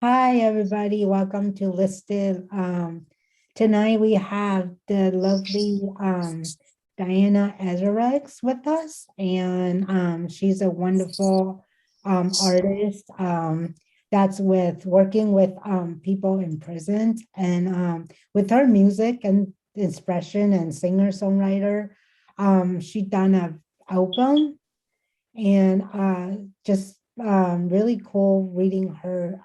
Hi, everybody. Welcome to Listed. Tonight we have the lovely Diana Ezerex with us, and she's a wonderful artist that's with working with people in prison, and with her music and expression and singer-songwriter, she done a album and just really cool reading her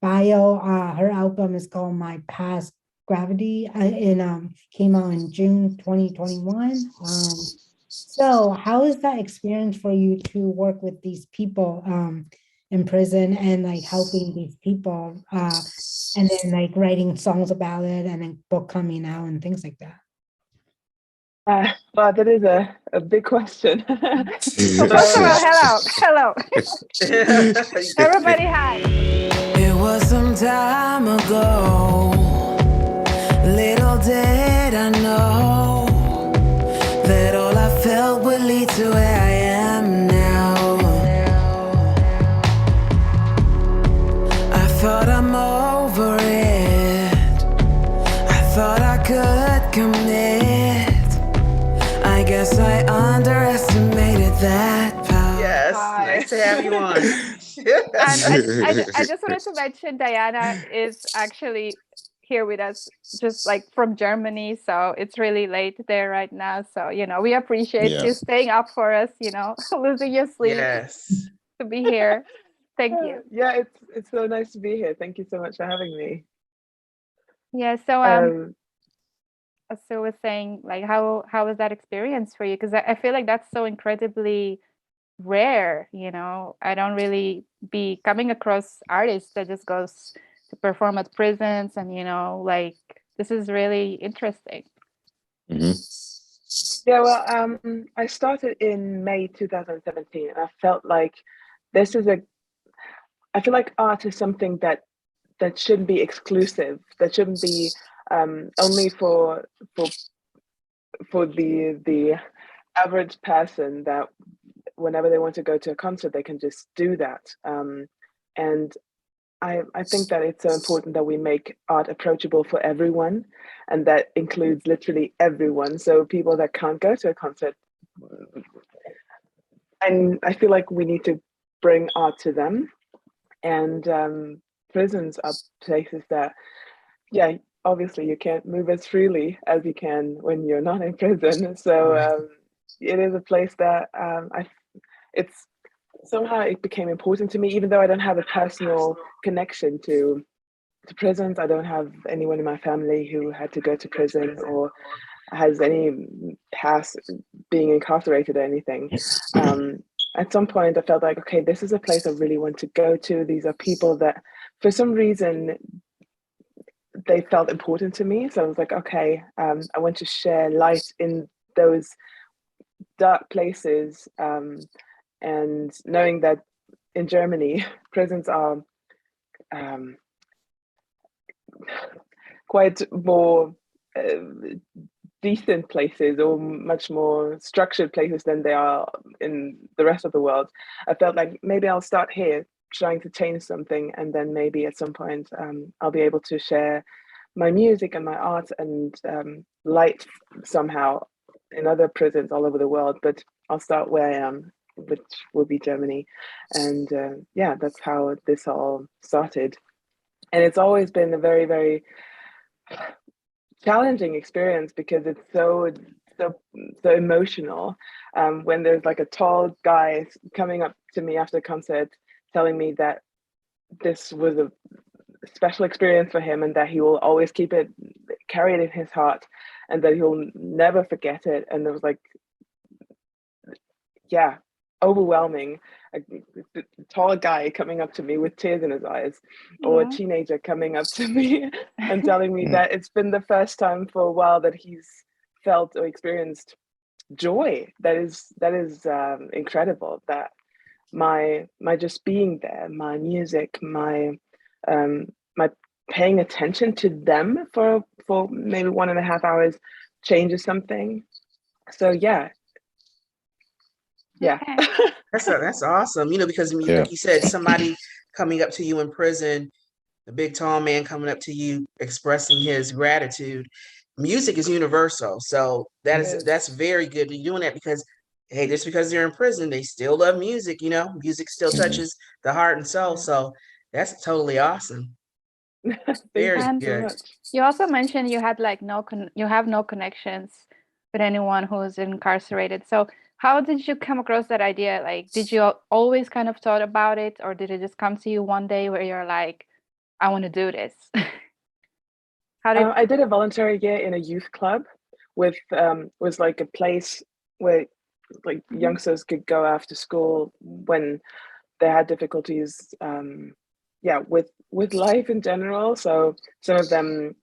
bio. Her album is called My Past Gravity, and came out in June 2021. So how is that experience for you to work with these people in prison and like helping these people and then like writing songs about it and then book coming out and things like that? Well, that is a big question. Well, first of So, all, hello, hello, everybody. Hi. It was some time ago. Little did I know that all I felt would lead to where I am now. I thought I'm over it. I thought I could commit. I guess I underestimated that power. Yes, Hi. nice to have you on. And I just wanted to mention Diana is actually here with us, just like from Germany. So it's really late there right now. So, we appreciate you staying up for us, losing your sleep Yes. to be here. Thank you. yeah, it's so nice to be here. Thank you so much for having me. Yeah. So, Um, so was saying like, how was that experience for you? Because I feel like that's so incredibly rare. I don't really be coming across artists that just goes to perform at prisons, and like, this is really interesting. yeah, well, I started in May 2017, and I felt like this is a. I feel like art is something that shouldn't be exclusive. That shouldn't be only for for the average person that whenever they want to go to a concert, they can just do that. And I think that it's so important that we make art approachable for everyone, and that includes literally everyone. So people that can't go to a concert, and I feel like we need to bring art to them. And prisons are places that, yeah, obviously you can't move as freely as you can when you're not in prison. So Right. it is a place that it's somehow it became important to me, even though I don't have a personal connection to prisons. I don't have anyone in my family who had to go to prison or has any past being incarcerated or anything. At some point, I felt like, okay, this is a place I really want to go to. These are people that, for some reason, they felt important to me. So I was like, okay, I want to share light in those dark places. And knowing that in Germany, prisons are um, quite more decent places or much more structured places than they are in the rest of the world. I felt like maybe I'll start here trying to change something, and then maybe at some point I'll be able to share my music and my art and light somehow in other prisons all over the world. But I'll start where I am, which will be Germany. And yeah, that's how this all started. And it's always been a very, very challenging experience because it's so so emotional. When there's like a tall guy coming up to me after a concert telling me that this was a special experience for him and that he will always keep it, carry it in his heart, and that he'll never forget it. And there was like, yeah, overwhelming. A tall guy coming up to me with tears in his eyes, or a Yeah. teenager coming up to me and telling me that it's been the first time for a while that he's felt or experienced joy. That is incredible. That my just being there, my music, my paying attention to them for maybe 1.5 hours changes something. So yeah, yeah. Okay. That's awesome. Because like you said, somebody coming up to you in prison, the big tall man coming up to you, expressing his gratitude. Music is universal. So that's very good. You're doing that because, hey, just because they're in prison, they still love music, you know, music still touches the heart and soul. So that's totally awesome. Very Thank you so good. much. You also mentioned you had like you have no connections with anyone who's incarcerated. So how did you come across that idea? Like, did you always kind of thought about it, or did it just come to you one day where you're like, I want to do this? I did a voluntary year in a youth club with was like a place where like youngsters could go after school when they had difficulties with life in general. So some of them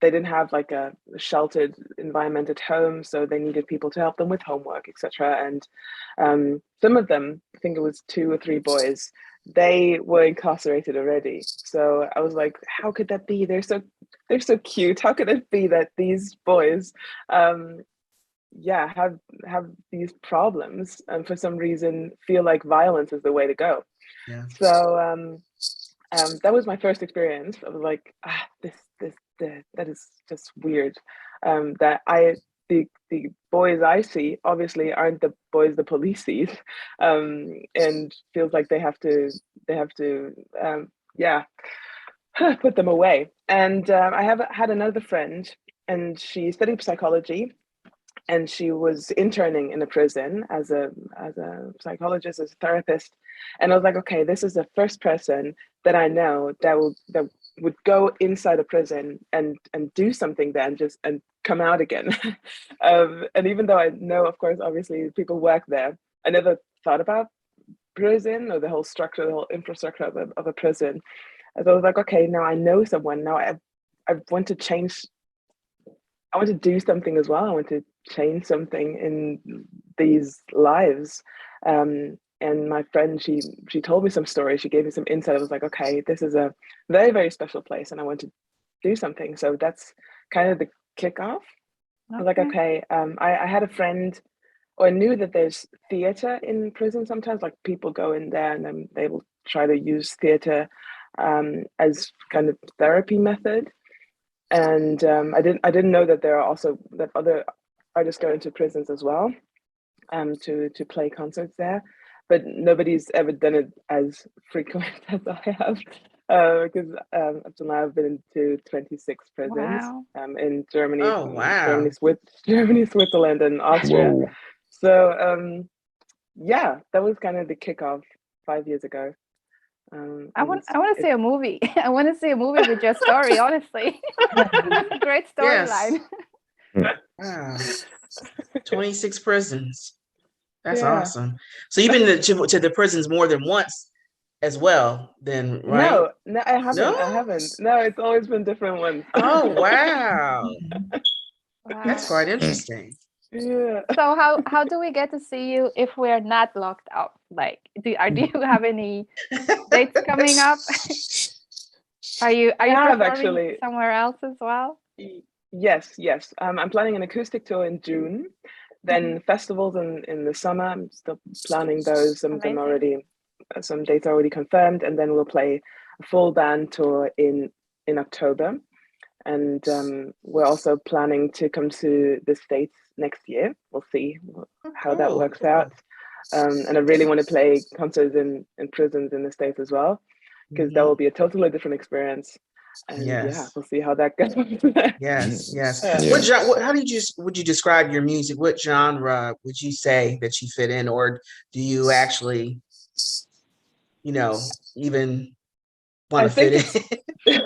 they didn't have like a sheltered environment at home, so they needed people to help them with homework, etc. And some of them, I think it was 2 or 3 boys, they were incarcerated already. So I was like, how could that be? They're so cute. How could it be that these boys have these problems and for some reason feel like violence is the way to go? Yeah. So that was my first experience. I was like, that is just weird. That the boys I see obviously aren't the boys the police sees, and feels like they have to put them away. And I have had another friend, and she studied psychology, and she was interning in a prison as a psychologist, as a therapist. And I was like, okay, this is the first person that I know that would go inside a prison and do something there and come out again. And even though I know, of course, obviously people work there, I never thought about prison or the whole structure, the whole infrastructure of a prison. And so I was like, okay, now I know someone. Now I want to change. I want to do something as well. I want to change something in these lives. And my friend, she told me some stories. She gave me some insight. I was like, okay, this is a very, very special place, and I want to do something. So that's kind of the kickoff. I was like, okay, I had a friend, or I knew that there's theater in prison sometimes. Like people go in there and then they will try to use theater as kind of therapy method. And I didn't know that there are also that other artists go into prisons as well, to play concerts there, but nobody's ever done it as frequent as I have, because up to now I've been into 26 prisons. Wow. In Germany, Oh, wow. Germany, Switzerland, and Austria. Whoa. So that was kind of the kickoff 5 years ago. I want to see a movie. I want to see a movie with your story, honestly. That's a great storyline. Wow. 26 prisons. That's Yeah. awesome. So you've been to the prisons more than once as well, then, right? No, I haven't. No? I haven't. No, it's always been different ones. Oh, wow. Wow. That's quite interesting. Yeah. So how do we get to see you if we're not locked up? Like, do you have any dates coming up? Are you have, performing actually. somewhere else as well? Yes. I'm planning an acoustic tour in June. Then festivals in the summer. I'm still planning those. Some of them already, some dates are already confirmed, and then we'll play a full band tour in October. And we're also planning to come to the States next year. We'll see how that works out. And I really want to play concerts in prisons in the States as well, because that will be a totally different experience. And we'll see how that goes. Yes. Yeah. How would you describe your music? What genre would you say that you fit in, or do you actually, even want to fit in?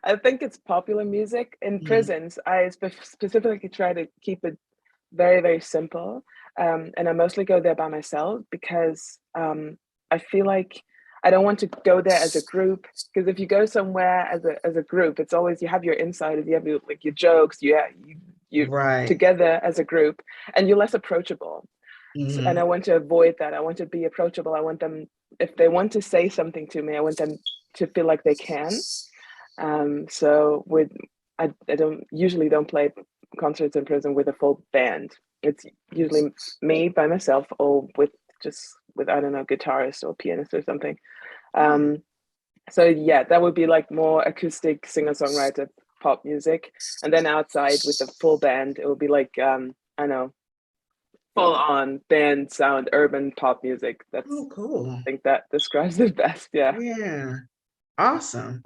I think it's popular music. In prisons, I specifically try to keep it very, very simple. And I mostly go there by myself because I feel like I don't want to go there as a group, because if you go somewhere as a group, it's always, you have your insiders, you have your jokes, you Right. together as a group, and you're less approachable. Mm-hmm. And I want to avoid that. I want to be approachable. I want them, if they want to say something to me, I want them to feel like they can. So I usually don't play concerts in prison with a full band. It's usually me by myself, or with I don't know, guitarist or pianist or something. So yeah, that would be like more acoustic singer-songwriter pop music. And then outside with the full band, it would be like I don't know, full on band sound urban pop music. That's cool. I think that describes it best. Yeah. Yeah. Awesome.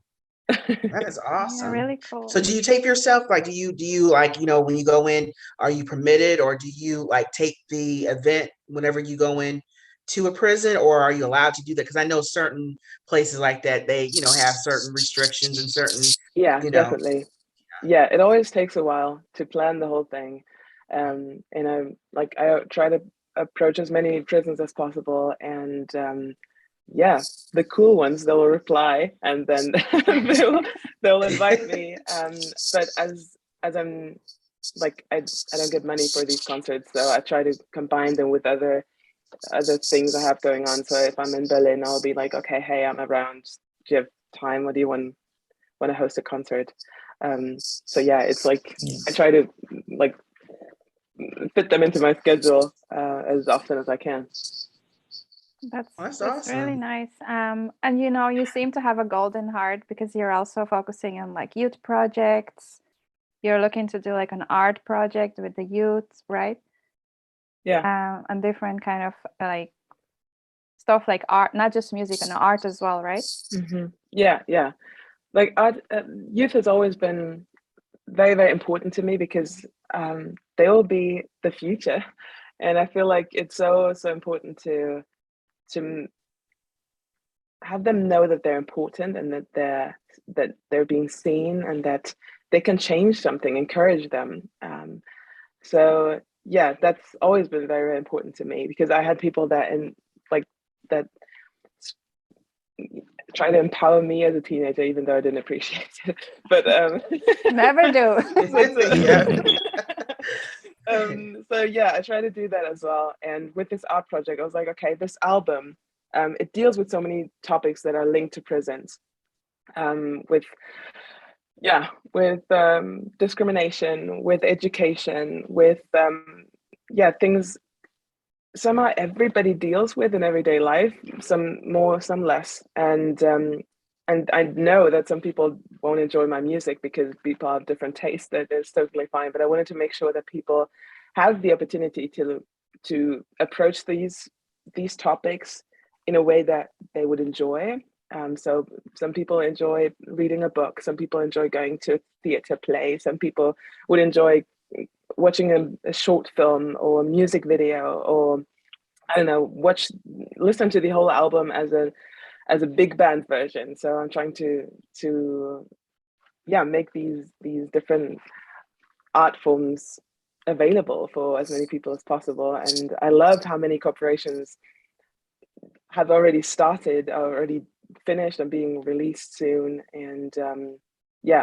That is awesome. Yeah, really cool. So do you tape yourself? Like, do you like, when you go in, are you permitted, or do you like take the event whenever you go in to a prison, or are you allowed to do that? Because I know certain places like that, they, have certain restrictions and certain, Yeah, definitely. Yeah, it always takes a while to plan the whole thing. And I try to approach as many prisons as possible, and yeah, the cool ones, they will reply, and then they'll invite me. But as I'm like, I don't get money for these concerts, so I try to combine them with other things I have going on. So if I'm in Berlin, I'll be like, okay, hey, I'm around. Do you have time? What do you want to host a concert? So yeah, it's like I try to like fit them into my schedule as often as I can. That's awesome. really nice. And you seem to have a golden heart because you're also focusing on like youth projects. You're looking to do like an art project with the youth, right? Yeah. And different kind of like stuff like art, not just music, and art as well, right? Mm-hmm. Yeah. Like art, youth has always been very, very important to me because they will be the future, and I feel like it's so important to have them know that they're important and that they're being seen and that they can change something, encourage them. So yeah, that's always been very, very important to me because I had people that that try to empower me as a teenager, even though I didn't appreciate it. But never do. So yeah, I try to do that as well. And with this art project, I was like, okay, this album, it deals with so many topics that are linked to prisons, with discrimination, with education, with things somehow everybody deals with in everyday life, some more, some less. And I know that some people won't enjoy my music because people have different tastes. That is totally fine. But I wanted to make sure that people have the opportunity to approach these topics in a way that they would enjoy. So some people enjoy reading a book. Some people enjoy going to a theater play. Some people would enjoy watching a short film or a music video, or I don't know, listen to the whole album as a big band version. So I'm trying to make these different art forms available for as many people as possible. And I loved how many corporations have already started, already finished, and being released soon. And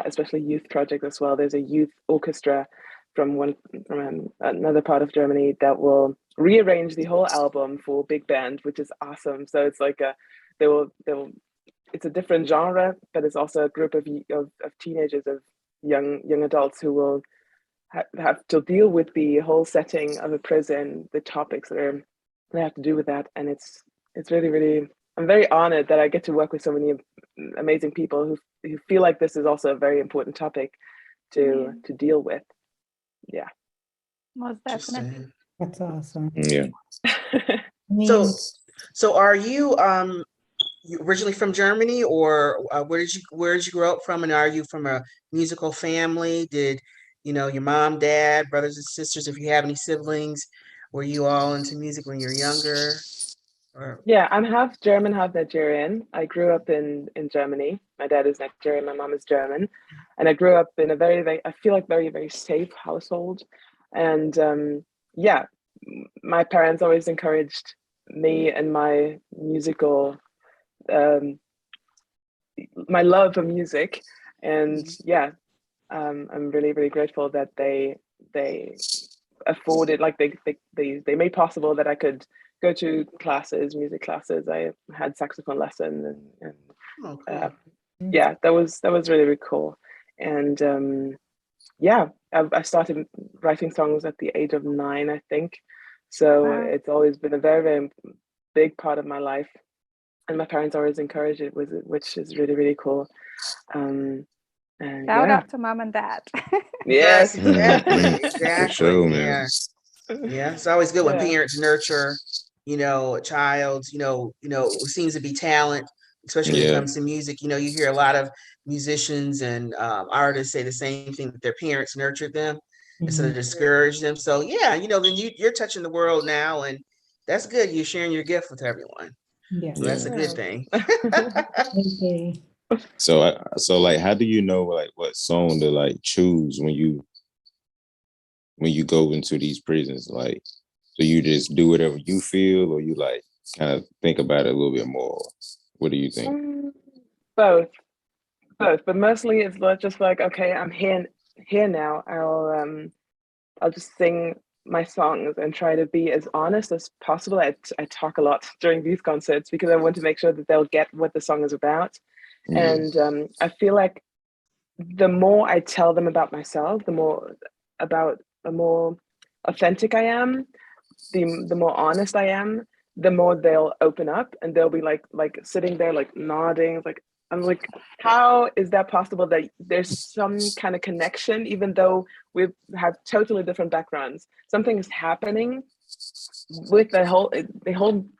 especially youth projects as well. There's a youth orchestra from another part of Germany that will rearrange the whole album for big band, which is awesome. So it's like it's a different genre, but it's also a group of teenagers, of young adults who will have to deal with the whole setting of a prison, the topics that they have to do with that. And it's really, really, I'm very honored that I get to work with so many amazing people who feel like this is also a very important topic to deal with. Yeah. Most definitely. That's awesome. Yeah. So are you originally from Germany, or where did you grow up from, and are you from a musical family? Did your mom, dad, brothers and sisters, if you have any siblings, were you all into music when you were younger? Yeah, I'm half German, half Nigerian. I grew up in Germany. My dad is Nigerian, my mom is German. And I grew up in a very, very, I feel like very, very safe household. And my parents always encouraged me and my musical, my love for music. And I'm really, really grateful that they afforded, like they made possible that I could go to classes, music classes. I had saxophone lesson, and that was really, really cool. And I started writing songs at the age of 9, I think. So It's always been a very, very big part of my life. and my parents always encouraged it, which is really, really cool. And Shout yeah, out to mom and dad. yes, exactly, For exactly. sure, man. Yeah, it's always good when yeah, parents nurture, a child, who seems to be talent, especially when it Yeah. comes to music. You hear a lot of musicians and artists say the same thing, that their parents nurtured them instead of Mhm. discourage them. So yeah, then you're touching the world now, and that's good. You're sharing your gift with everyone. Yeah. So that's Yeah. a good thing. Okay. So like, how do you know like what song to like choose when you go into these prisons? Like, do you just do whatever you feel, or you like kind of think about it a little bit more? What do you think? both, but mostly it's not just like, okay, I'm here now. I'll just sing my songs and try to be as honest as possible. I talk a lot during these concerts because I want to make sure that they'll get what the song is about. Yeah. And I feel like the more I tell them about myself, the more authentic I am, the more honest I am, the more they'll open up, and they'll be like sitting there like nodding, like I'm like, how is that possible that there's some kind of connection even though we have totally different backgrounds? Something is happening with the whole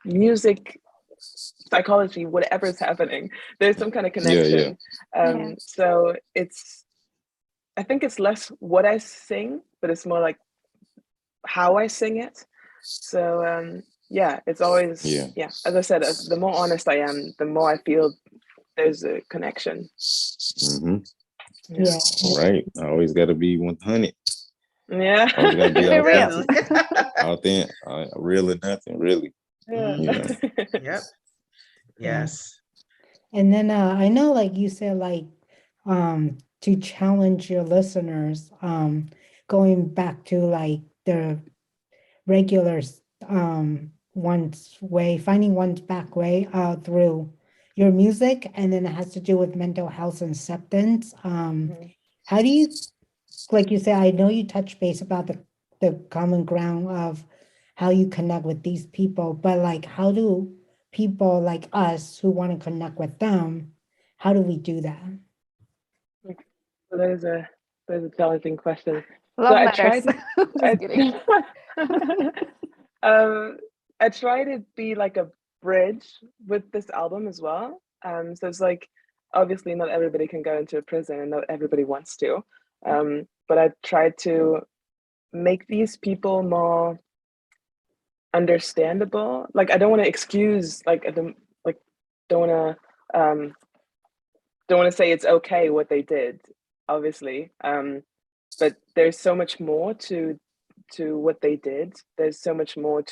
music psychology, whatever is happening. There's some kind of Yeah. connection. Yeah. So I think it's less what I sing, but it's more like how I sing it. So yeah, it's always Yeah. As I said, the more honest I am, the more I feel there's a connection. Mm-hmm. Yeah. All right. I always got to be 100. Yeah. Always got to be Keep it real. authentic. Authentic, real or nothing, really. Yeah. You know. Yep. Yes. And then I know like you said like to challenge your listeners going back to like the regular one's way, finding one's back way through your music, and then it has to do with mental health and acceptance. How do you, like you said, I know you touched base about the common ground of how you connect with these people, but like how do people like us who want to connect with them, how do we do that? So there's a challenging question. So Love I letters. tried Just kidding. I try to be like a bridge with this album as well. So it's like obviously not everybody can go into a prison and not everybody wants to. But I try to make these people more understandable. Like I don't want to excuse, like I don't want to don't want to say it's okay what they did, obviously. But there's so much more to what they did. There's so much more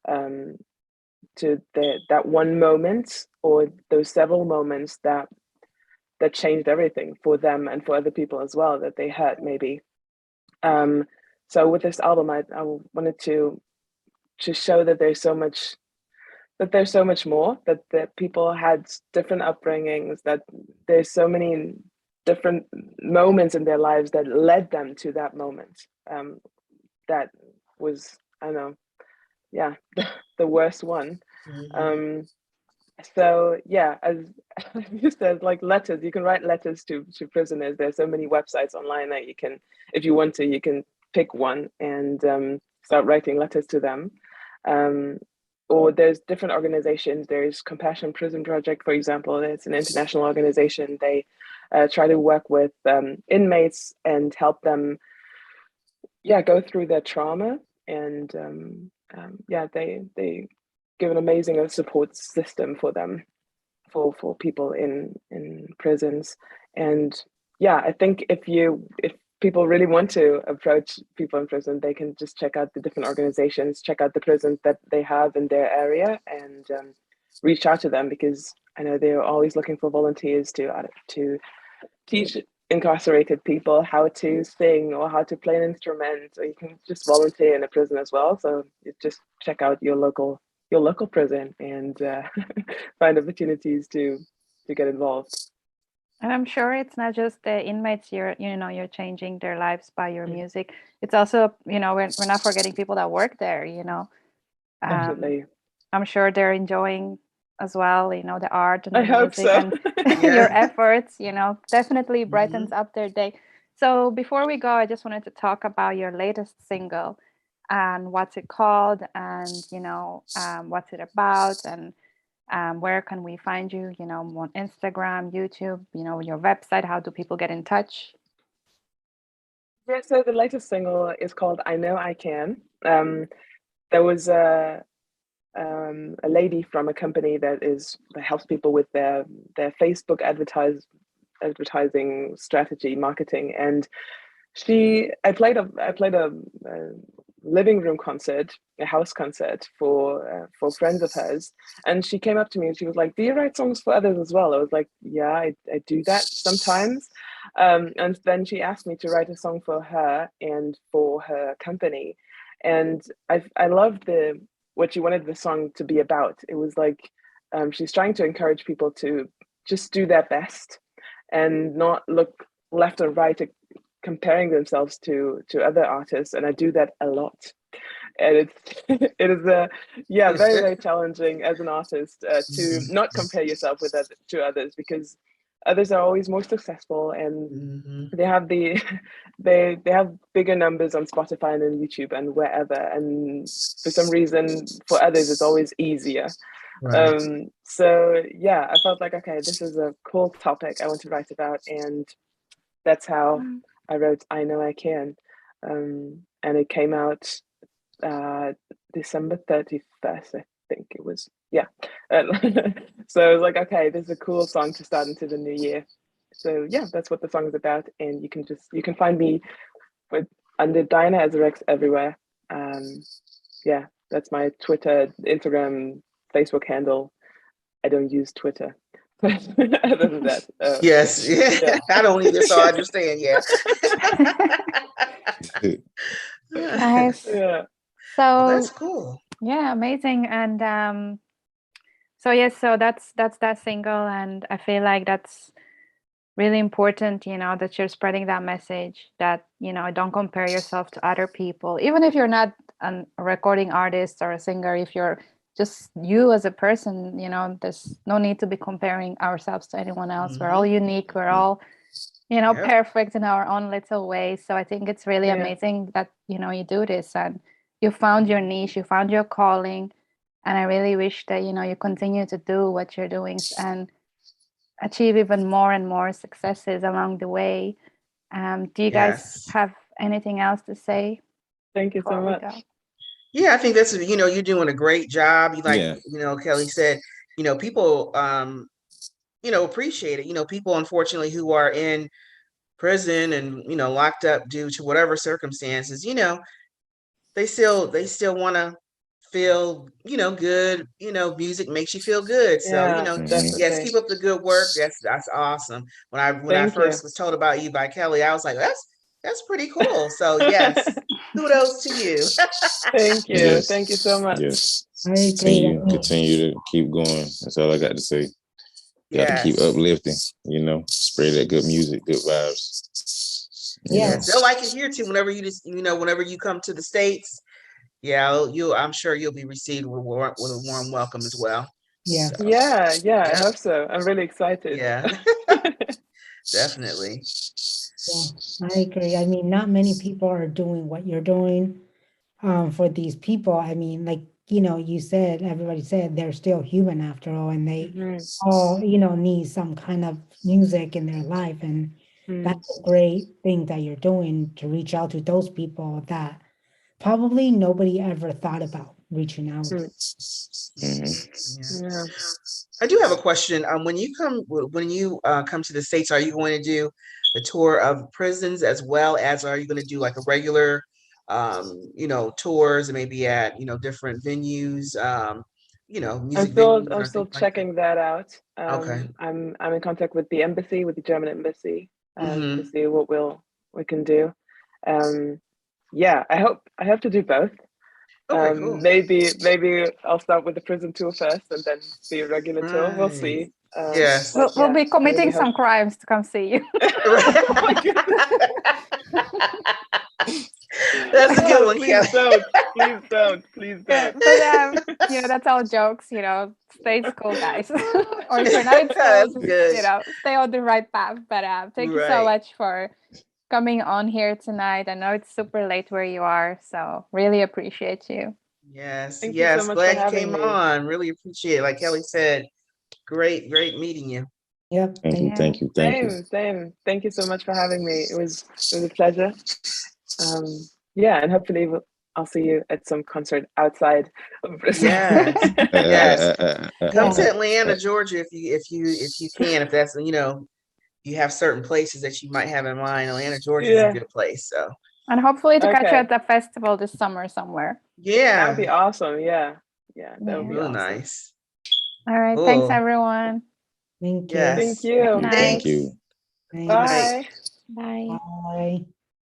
um, to that one moment or those several moments that changed everything for them and for other people as well that they hurt maybe. So with this album, I wanted to show that there's so much more, that people had different upbringings, that there's so many different moments in their lives that led them to that moment. That was, I don't know, yeah, the worst one. Mhm. So yeah, as you said, like letters, you can write letters to prisoners. There's so many websites online that you can, if you want to, you can pick one and start writing letters to them. Or there's different organizations. There's Compassion Prison Project, for example. It's an international organization. They try to work with inmates and help them, go through their trauma. And they give an amazing support system for them, for people in prisons. And yeah, I think if people really want to approach people in prison, they can just check out the different organizations, check out the prisons that they have in their area, and reach out to them, because I know they're always looking for volunteers to teach incarcerated people how to sing or how to play an instrument, or you can just volunteer in a prison as well. So you just check out your local prison and find opportunities to get involved. And I'm sure it's not just the inmates you're changing their lives by your music. It's also, we're not forgetting people that work there, Definitely. I'm sure they're enjoying as well, you know, the art and I the hope music so. and Yeah. your efforts, you know, definitely brightens up their day. So before we go, I just wanted to talk about your latest single and what's it called, and you know, what's it about, and where can we find you, you know, on Instagram, YouTube, you know, your website, how do people get in touch? Yeah, so the latest single is called I Know I Can. There was a lady from a company that helps people with their Facebook advertising strategy marketing, and I played a living room concert, a house concert for friends of hers, and she came up to me and she was like, "Do you write songs for others as well?" I was like, "Yeah, I do that sometimes," and then she asked me to write a song for her and for her company, and I loved what she wanted the song to be about. It was like she's trying to encourage people to just do their best and not look left or right comparing themselves to other artists, and I do that a lot, and it is very, very challenging as an artist to not compare yourself with to others, because others are always more successful and they have they have bigger numbers on Spotify and on YouTube and wherever, and for some reason for others it's always easier. Right. So yeah, I felt like, okay, this is a cool topic I want to write about, and that's how I wrote I Know I Can. And it came out December 31st, I think it was. Yeah. So I was like, okay, this is a cool song to start into the new year. So yeah, that's what the song is about. And you can find me under Diana Ezerex everywhere. Yeah, that's my Twitter, Instagram, Facebook handle. I don't use Twitter. Other than that, Yes. yeah. I don't either, so I understand. Yeah. Nice. Yeah. So That's cool. yeah, amazing. And so yes, so that's that single, and I feel like that's really important, you know, that you're spreading that message that, you know, don't compare yourself to other people, even if you're not a recording artist or a singer. If you're just you as a person, you know, there's no need to be comparing ourselves to anyone else. We're all unique, we're all, you know, perfect in our own little way. So I think it's really amazing that, you know, you do this and you found your niche, you found your calling, and I really wish that, you know, you continue to do what you're doing and achieve even more and more successes along the way. Do you guys have anything else to say? Thank you so much. Yeah, I think that's, you know, you're doing a great job. You know, Kelly said, you know, people, you know, appreciate it. You know, people, unfortunately, who are in prison and, you know, locked up due to whatever circumstances, you know, they still want to feel, you know, good. You know, music makes you feel good. So, you know, yes, keep up the good work. That's awesome. When I first was told about you by Kelly, I was like, that's pretty cool. So yes, kudos to you. Thank you. Yes. Thank you so much. Yes. I agree. Continue to keep going. That's all I got to say. You got to keep uplifting, you know, spread that good music, good vibes. Yes, they'll like it here too. Whenever whenever you come to the States, I'm sure you'll be received with a warm welcome as well. Yeah. So, yeah, I hope so. I'm really excited. Yeah, definitely. Yeah, I agree. I mean, not many people are doing what you're doing for these people. I mean, like, you know, everybody said they're still human after all, and they all, you know, need some kind of music in their life. And that's a great thing that you're doing to reach out to those people that probably nobody ever thought about reaching out. Yeah. I do have a question. When you come to the States, are you going to do the tour of prisons as well as are you going to do like a regular, you know, tours and maybe at, you know, different venues, you know, music venues? I'm still checking that out. Okay. I'm in contact with the embassy, with the German embassy, to see what we can do. Yeah, I hope to do both. Okay, cool. Maybe I'll start with the prison tour first and then the regular tour. We'll see. Yes. We'll be committing some crimes to come see you. That's a good one, Please Kelly. don't. Please Yeah, don't. but that's all jokes, stay in school, guys. Or if you're not in school, That's just, good. stay on the right path. But thank you so Right. much for coming on here tonight. I know it's super late where you are, so really appreciate you. Yes, Thank you so yes. much for Glad you having came me. on. Really appreciate it. Like Kelly said, great meeting you. Yep. Thank you, thank you, thank you. Same. Thank you so much for having me. It was a pleasure. Yeah, and hopefully I'll see you at some concert outside of Bristol. Yes, yes. Come to Yeah. Atlanta, Georgia, if you can. If that's you have certain places that you might have in mind. Atlanta, Georgia is a good place. So. And hopefully to catch you Okay. at the festival this summer somewhere. Yeah. That would be awesome. Yeah, that would be Real awesome. nice. All right. Cool. Thanks, everyone. Thank you. Yes. Thank you. Good night. Thank you. Thanks. Good night. Bye. Bye.